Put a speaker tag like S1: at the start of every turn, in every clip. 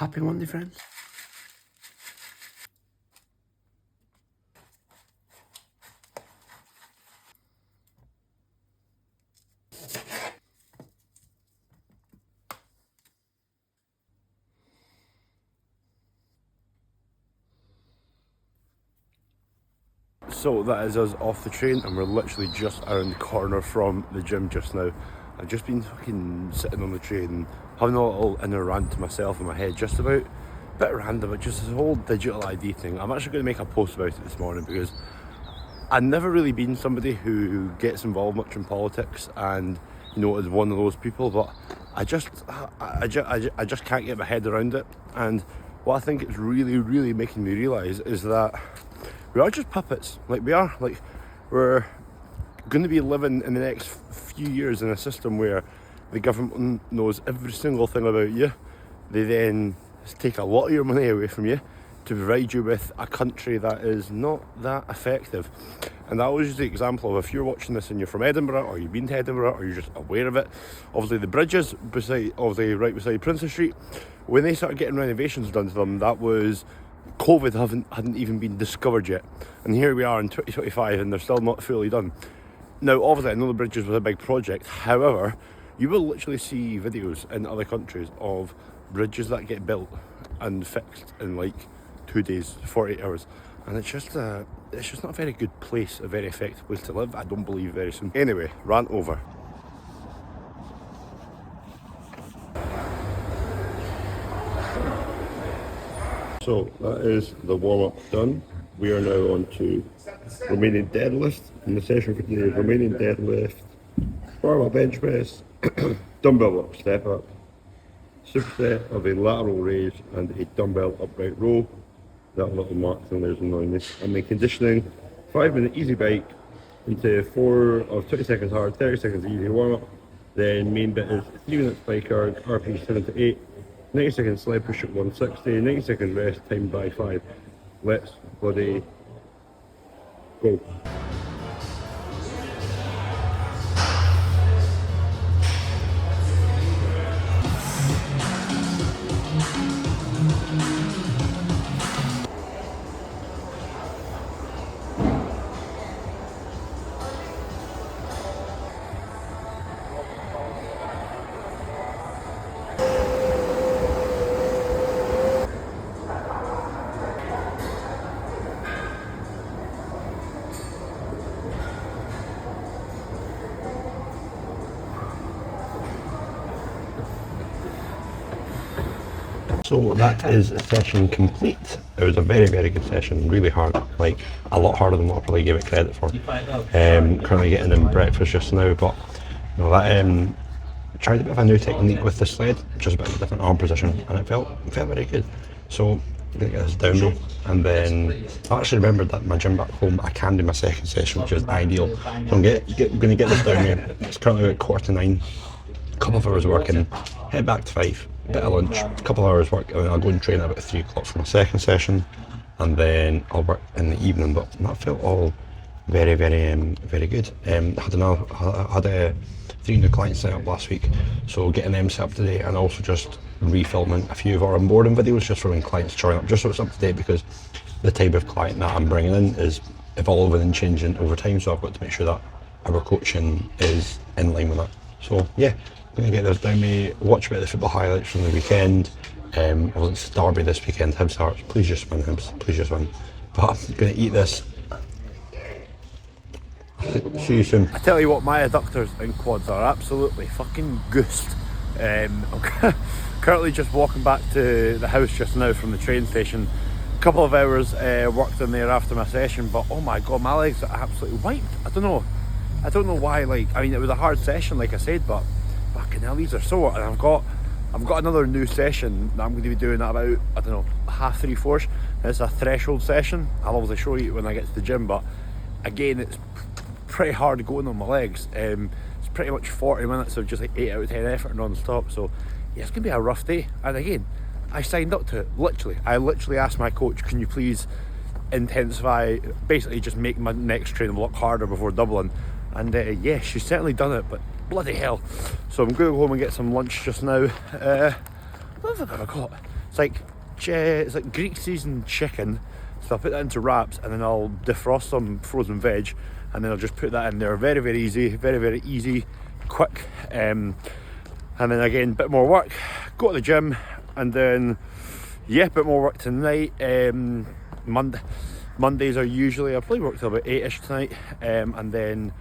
S1: Happy Monday, friends. So that is us off the train, and we're literally just around the corner from the gym just now. I've just been fucking sitting on the train, having a little inner rant to myself in my head, just about, a bit random, but just this whole digital ID thing. I'm actually going to make a post about it this morning because I've never really been somebody who gets involved much in politics and, you know, is one of those people, but I just can't get my head around it. And what I think it's really making me realise is that we are just puppets. We're going to be living in the next few years in a system where the government knows every single thing about you. They then take a lot of your money away from you to provide you with a country that is not that effective. And I always use the example of, if you're watching this and you're from Edinburgh, or you've been to Edinburgh, or you're just aware of it, obviously the bridges right beside Princess Street, when they started getting renovations done to them, that was COVID hadn't even been discovered yet, and here we are in 2025 and they're still not fully done. Now obviously I know the bridges was a big project, however you will literally see videos in other countries of bridges that get built and fixed in like 2 days, 48 hours, and it's just not a very good place, a very effective place to live, I don't believe, very soon. Anyway, rant over. So that is the warm-up done. We are now on to remaining deadlift, and the session for today is remaining deadlift, barbell bench press, dumbbell up, step up, superset of a lateral raise and a dumbbell upright row. That little mark on there is annoying me. And then conditioning, 5-minute easy bike into 4 of 20 seconds hard, 30 seconds easy warm-up. Then main bit is 3 minutes bike arc, RP 7 to 8. 90 seconds sled push at 160, 90 second rest, timed by 5. Let's bloody go. So that is session complete. It was a very good session, really hard, like a lot harder than what I probably gave it credit for. Currently getting in breakfast just now, but you know, that tried a bit of a new technique with the sled, just a bit of a different arm position, and it felt very good. So I'm gonna get this down me, and then I actually remembered that my gym back home I can do my second session, which is ideal. So I'm gonna get this down me. It's currently about 8:45. A couple of hours working, head back to 5. Bit of lunch, a couple of hours work, and then I'll go and train at about 3 o'clock for my second session, and then I'll work in the evening. But that felt all very good. I had 3 new clients set up last week, so getting them set up today, and also just refilming a few of our onboarding videos just for when clients join up, just so it's up to date, because the type of client that I'm bringing in is evolving and changing over time, so I've got to make sure that our coaching is in line with that. So yeah, I'm going to get this down me, watch a bit of the football highlights from the weekend. I was at Derby this weekend, Hibs Hearts, please just win Hibs, please just win. But I'm going to eat this. See you soon. I tell you what, my adductors and quads are absolutely fucking goosed. I'm currently just walking back to the house just now from the train station. A couple of hours worked in there after my session, but oh my god, my legs are absolutely wiped. I don't know why, it was a hard session like I said, but fucking hell, these are sore. And I've got another new session that I'm going to be doing at about, 3:30, 4. It's a threshold session. I'll obviously show you when I get to the gym, but again, it's pretty hard going on my legs. It's pretty much 40 minutes of just like 8 out of 10 effort non-stop, so yeah, it's going to be a rough day. And again, I signed up to it, I literally asked my coach, can you please intensify, basically just make my next training look harder before Dublin. And yeah, she's certainly done it, but bloody hell. So I'm going to go home and get some lunch just now. What have I got?
S2: It's like Greek seasoned chicken. So I'll put that into wraps and then I'll defrost some frozen veg and then I'll just put that in there. Very, very easy, very, very easy, quick. And then again, bit more work, go to the gym, and then, yeah, bit more work tonight. Mondays are usually, I'll probably work till about 8ish tonight. And then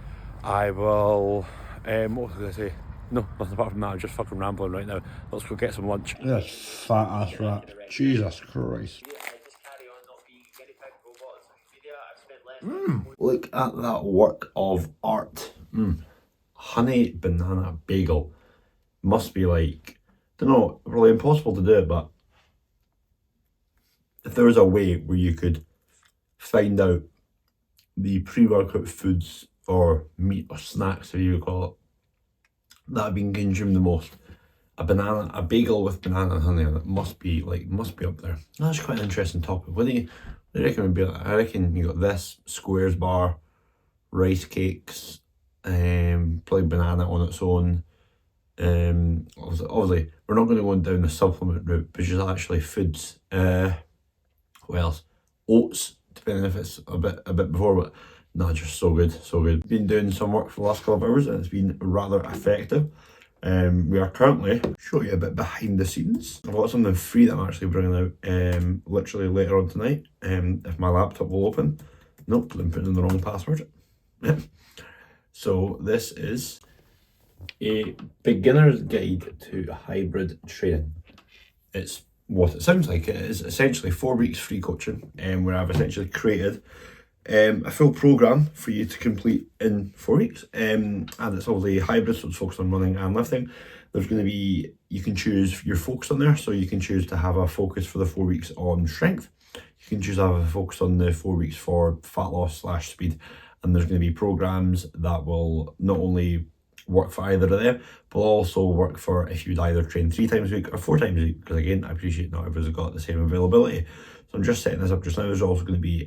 S2: I will, what was I going to say? No, nothing apart from that. I'm just fucking rambling right now. Let's go get some lunch.
S1: This fat ass wrap. Jesus Christ. Look at that work of art. Honey banana bagel. Must be like, don't know, really impossible to do it, but if there was a way where you could find out the pre-workout foods or meat or snacks, if you would call it, that have been consumed the most, a bagel with banana and honey on it must be up there. That's quite an interesting topic. What do you reckon would be like? I reckon you got this, squares bar, rice cakes, probably banana on its own. Obviously we're not going to go down the supplement route, which is actually foods. What else? Oats, depending if it's a bit before, but no, just so good. Been doing some work for the last couple of hours and it's been rather effective. We are currently, show you a bit behind the scenes. I've got something free that I'm actually bringing out literally later on tonight, if my laptop will open. Nope, I'm putting in the wrong password. So this is a beginner's guide to hybrid training. It's what it sounds like. It is essentially 4 weeks free coaching, where I've essentially created a full program for you to complete in 4 weeks, and it's obviously hybrid, so it's focused on running and lifting. There's going to be, you can choose your focus on there, so you can choose to have a focus for the 4 weeks on strength, you can choose to have a focus on the 4 weeks for fat loss / speed, and there's going to be programs that will not only work for either of them, but also work for if you'd either train 3 times a week or 4 times a week, because again, I appreciate not everyone's got the same availability. So I'm just setting this up just now. There's also going to be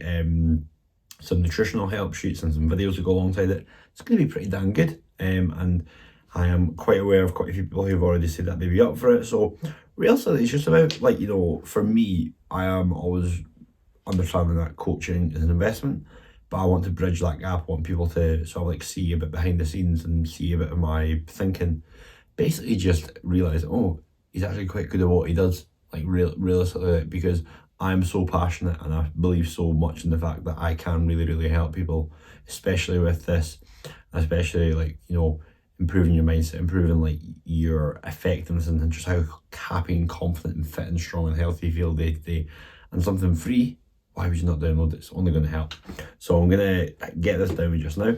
S1: some nutritional help sheets and some videos to go alongside it. It's going to be pretty damn good, and I am quite aware of quite a few people who've already said that they'd be up for it. So realistically, it's just about, like, you know, for me, I am always understanding that coaching is an investment, but I want to bridge that gap. I want people to sort of like see a bit behind the scenes and see a bit of my thinking. Basically just realise, oh, he's actually quite good at what he does, like realistically, because I'm so passionate and I believe so much in the fact that I can really help people, especially with this, especially, like, you know, improving your mindset, improving like your effectiveness, and just how happy and confident and fit and strong and healthy you feel day to day. And something free, why would you not download it? It's only going to help. So I'm going to get this down just now,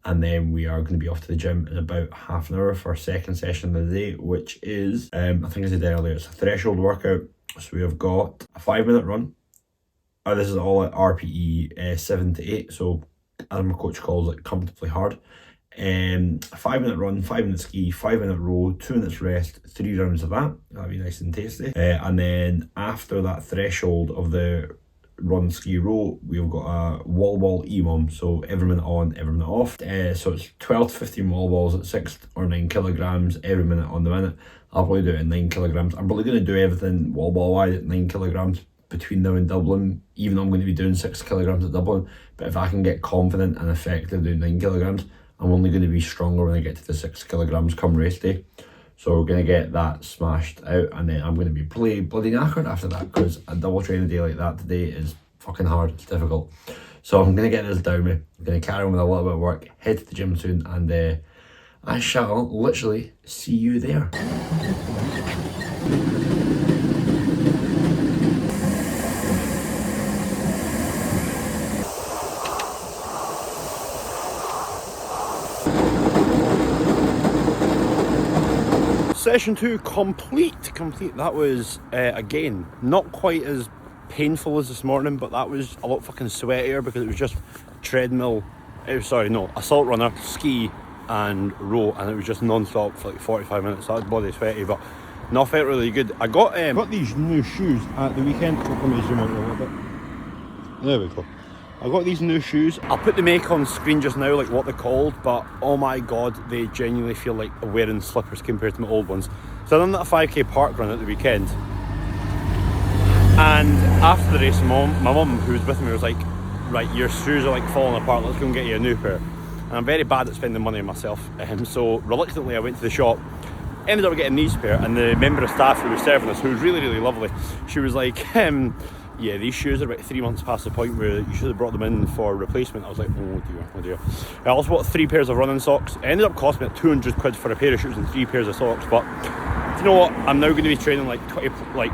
S1: and then we are going to be off to the gym in about half an hour for our second session of the day, which is, I think I said earlier, it's a threshold workout. So we have got a 5-minute run. This is all at RPE 7 to 8, so as my coach calls it, comfortably hard. A 5-minute run, 5-minute ski, 5-minute row, 2 minutes rest, 3 rounds of that. That'll be nice and tasty. And then after that threshold of the run, ski, row, we've got a wall EMOM, so every minute on, every minute off. So it's 12 to 15 wall balls at 6 or 9 kilograms every minute on the minute. I'll probably do it at 9 kilograms. I'm probably going to do everything wall ball wise at 9 kilograms between now and Dublin, even though I'm going to be doing 6 kilograms at Dublin. But if I can get confident and effective doing 9 kilograms, I'm only going to be stronger when I get to the 6 kilograms come race day. So we're going to get that smashed out, and then I'm going to be bloody knackered after that, because a double training day like that today is fucking hard, it's difficult. So I'm going to get this down me. I'm going to carry on with a little bit of work, head to the gym soon, and I shall literally see you there.
S2: Session 2 complete. That was, again, not quite as painful as this morning, but that was a lot fucking sweatier because it was just treadmill, assault runner, ski and row, and it was just non-stop for like 45 minutes. So that was bloody sweaty, but no, felt really good. I got these new shoes at the weekend. Let me zoom out a little bit. There we go. I got these new shoes. I'll put the make on screen just now, like what they're called, but oh my god, they genuinely feel like wearing slippers compared to my old ones. So I done that 5k park run at the weekend. And after the race, my mum, who was with me, was like, right, your shoes are like falling apart, let's go and get you a new pair. And I'm very bad at spending money on myself, so reluctantly I went to the shop, ended up getting these pair, and the member of staff who was serving us, who was really, really lovely, she was like, yeah, these shoes are about 3 months past the point where you should have brought them in for replacement. I was like, oh dear, oh dear. I also bought 3 pairs of running socks. It ended up costing me 200 quid for a pair of shoes and 3 pairs of socks, but do you know what? I'm now going to be training like 20, like,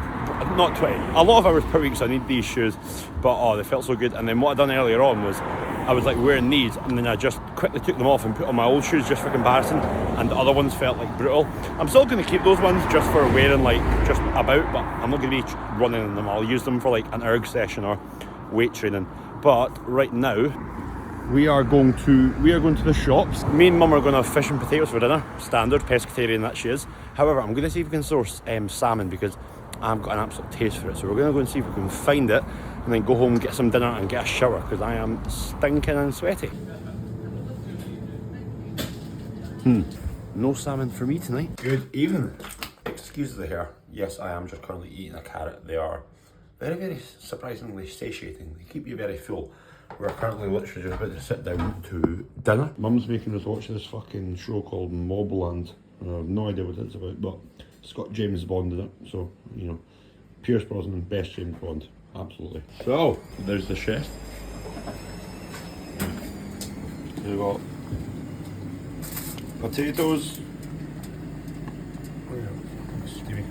S2: not 20, a lot of hours per week, so I need these shoes, but oh, they felt so good. And then what I done earlier on was, I was like wearing these, and then I just quickly took them off and put on my old shoes just for comparison, and the other ones felt like brutal. I'm still going to keep those ones just for wearing, like, just about, but I'm not going to be running in them. I'll use them for like an erg session or weight training. But right now, we are going to the shops. Me and Mum are going to have fish and potatoes for dinner, standard pescatarian that she is. However, I'm going to see if we can source salmon, because I've got an absolute taste for it. So we're going to go and see if we can find it, and then go home, get some dinner and get a shower, because I am stinking and sweaty. No salmon for me tonight. Good evening. Excuse the hair. Yes, I am just currently eating a carrot. They are very, very surprisingly satiating. They keep you very full. We're currently literally just about to sit down to dinner. Mum's making us watch this fucking show called Mobland. I have no idea what it's about, but it's got James Bond in it, so, you know, Pierce Brosnan, best James Bond, absolutely. So, there's the chef. We've got potatoes. Excuse me.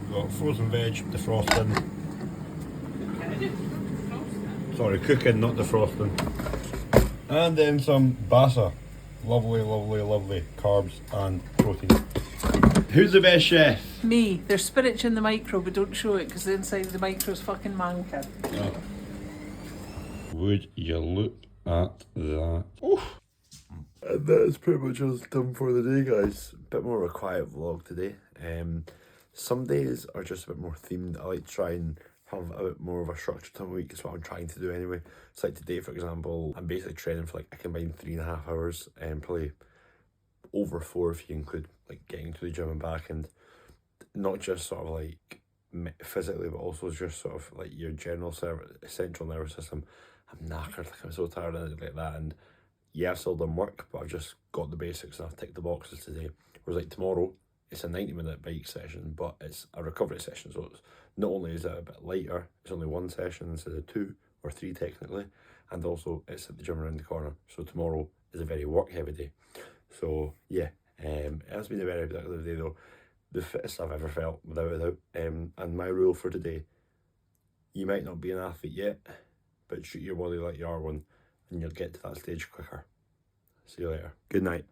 S2: We've got frozen veg, defrosting. Sorry, cooking, not defrosting. And then some basa. Lovely, lovely, lovely carbs and protein. Who's the best chef?
S3: Me. There's spinach in the micro, but don't show it because the inside of the micro is fucking mankin.
S2: Oh. Would you look at that? Oof. And that is pretty much us done for the day, guys. Bit more of a quiet vlog today. Some days are just a bit more themed. I like to try and have a bit more of a structured time a week. It's what I'm trying to do anyway. It's like today, for example, I'm basically training for like a combined 3.5 hours, and probably over 4 if you include like getting to the gym and back, and not just sort of like physically, but also just sort of like your general central nervous system. I'm knackered, like I'm so tired and like that. And yeah, I've still done work, but I've just got the basics and I've ticked the boxes today. Whereas like tomorrow, it's a 90-minute bike session, but it's a recovery session, so it's not only is it a bit lighter, it's only 1 session instead of 2 or 3 technically, and also it's at the gym around the corner. So tomorrow is a very work heavy day. So yeah, it has been a very productive day though. The fittest I've ever felt, without a doubt. And my rule for today: you might not be an athlete yet, but treat your body like you are one, and you'll get to that stage quicker. See you later. Good night.